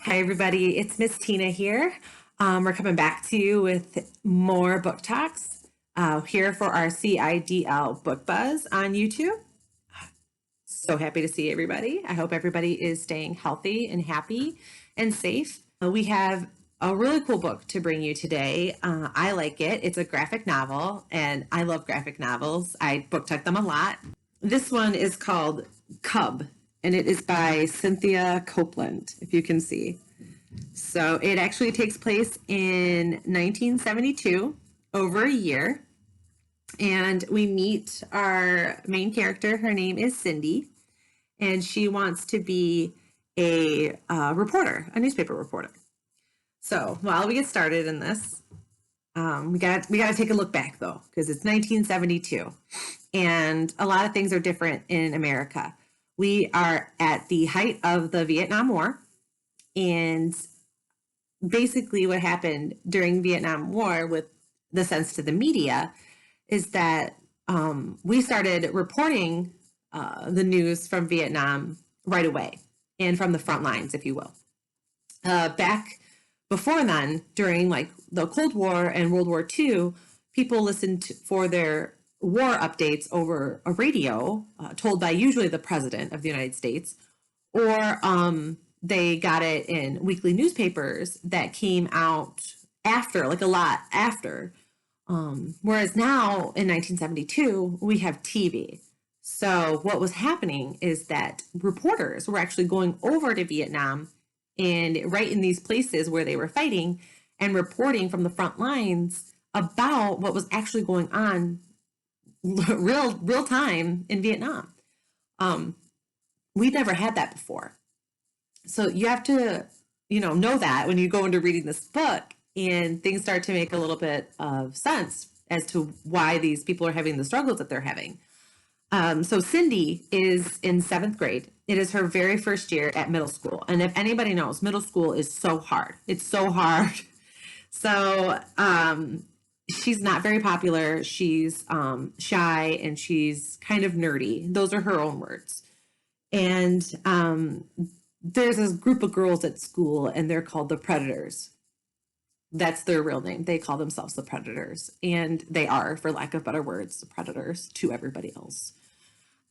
Hi, everybody. It's Miss Tina here. We're coming back to you with more book talks here for our CIDL Book Buzz on YouTube. So happy to see everybody. I hope everybody is staying healthy and happy and safe. We have a really cool book to bring you today. I like it. It's a graphic novel, and I love graphic novels. I book tug them a lot. This one is called Cub, and it is by Cynthia Copeland, if you can see. So it actually takes place in 1972, over a year. And we meet our main character. Her name is Cindy, and she wants to be a reporter, a newspaper reporter. So while we get started in this, we got to take a look back though, because it's 1972, and a lot of things are different in America. We are at the height of the Vietnam War, and basically what happened during Vietnam War with the sense to the media is that we started reporting the news from Vietnam right away and from the front lines, if you will. Back before then, during like the Cold War and World War II, people listened for their war updates over a radio told by usually the president of the United States, or they got it in weekly newspapers that came out after, like a lot after. Whereas now in 1972, we have TV. So what was happening is that reporters were actually going over to Vietnam and right in these places where they were fighting and reporting from the front lines about what was actually going on real time in Vietnam. We'd never had that before. So you have to, know that when you go into reading this book, and things start to make a little bit of sense as to why these people are having the struggles that they're having. So Cindy is in 7th grade. It is her very first year at middle school. And if anybody knows, middle school is so hard. It's so hard. So she's not very popular. She's shy and she's kind of nerdy. Those are her own words. And there's this group of girls at school, and they're called the Predators. That's their real name. They call themselves the Predators, and they are, for lack of better words, the Predators to everybody else.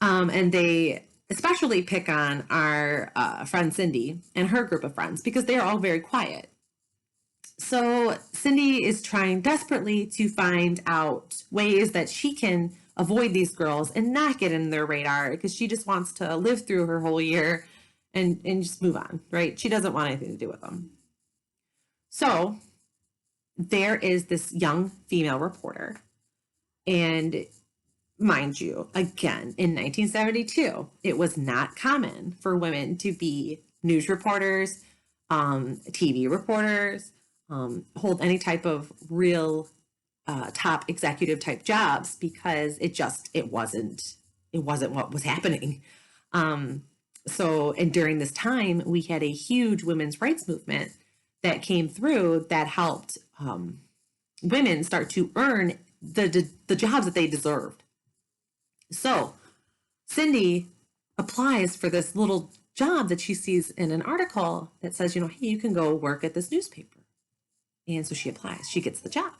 And they especially pick on our friend Cindy and her group of friends because they are all very quiet. So Cindy is trying desperately to find out ways that she can avoid these girls and not get in their radar, because she just wants to live through her whole year and just move on, right? She doesn't want anything to do with them. So there is this young female reporter, and mind you, again, in 1972, it was not common for women to be news reporters, TV reporters, hold any type of real top executive type jobs, because it wasn't what was happening. And during this time, we had a huge women's rights movement that came through that helped women start to earn the jobs that they deserved. So Cindy applies for this little job that she sees in an article that says, hey, you can go work at this newspaper. And so she applies. She gets the job.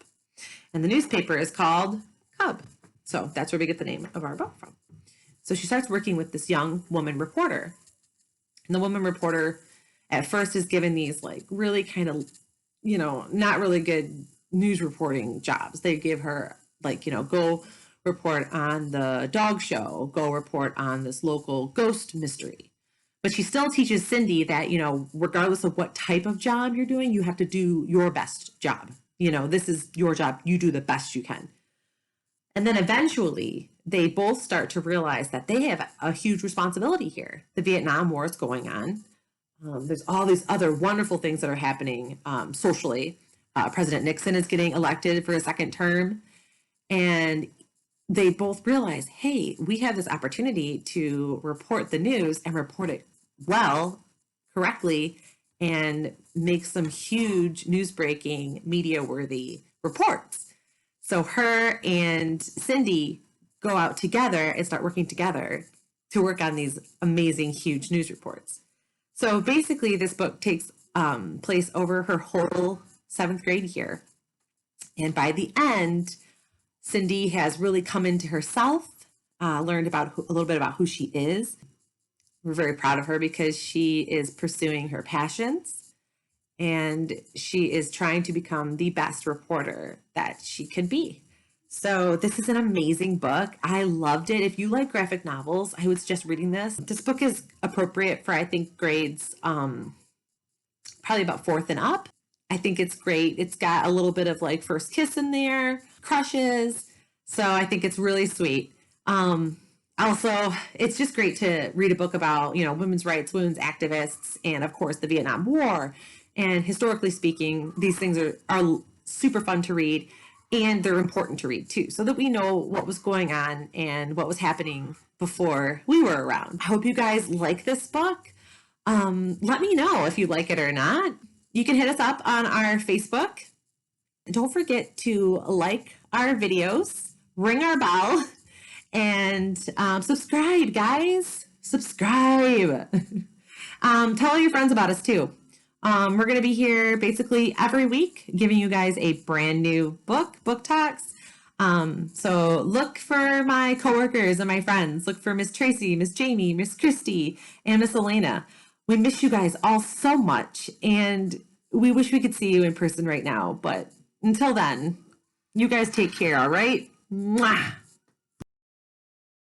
And the newspaper is called Cub. So that's where we get the name of our book from. So she starts working with this young woman reporter. And the woman reporter at first is given these like really kind of, not really good news reporting jobs. They give her like, go report on the dog show, go report on this local ghost mystery. But she still teaches Cindy that, regardless of what type of job you're doing, you have to do your best job. This is your job. You do the best you can. And then eventually they both start to realize that they have a huge responsibility here. The Vietnam War is going on. There's all these other wonderful things that are happening socially. President Nixon is getting elected for a second term. And they both realize, hey, we have this opportunity to report the news and report it well, correctly, and make some huge news-breaking, media-worthy reports. So her and Cindy go out together and start working together to work on these amazing, huge news reports. So basically, this book takes place over her whole 7th grade year. And by the end, Cindy has really come into herself, learned about a little bit about who she is. We're very proud of her because she is pursuing her passions and she is trying to become the best reporter that she can be. So this is an amazing book. I loved it. If you like graphic novels, I was just reading this. This book is appropriate for, I think, grades probably about 4th and up. I think it's great. It's got a little bit of like first kiss in there, crushes. So I think it's really sweet. Also, it's just great to read a book about, women's rights, women's activists, and of course the Vietnam War. And historically speaking, these things are super fun to read, and they're important to read too, so that we know what was going on and what was happening before we were around. I hope you guys like this book. Let me know if you like it or not. You can hit us up on our Facebook. Don't forget to like our videos, ring our bell, and subscribe, guys. Subscribe. Tell all your friends about us too. We're going to be here basically every week giving you guys a brand new book talks. So look for my coworkers and my friends. Look for Miss Tracy, Miss Jamie, Miss Christy, and Miss Elena. We miss you guys all so much, and we wish we could see you in person right now. But until then, you guys take care, all right? Mwah!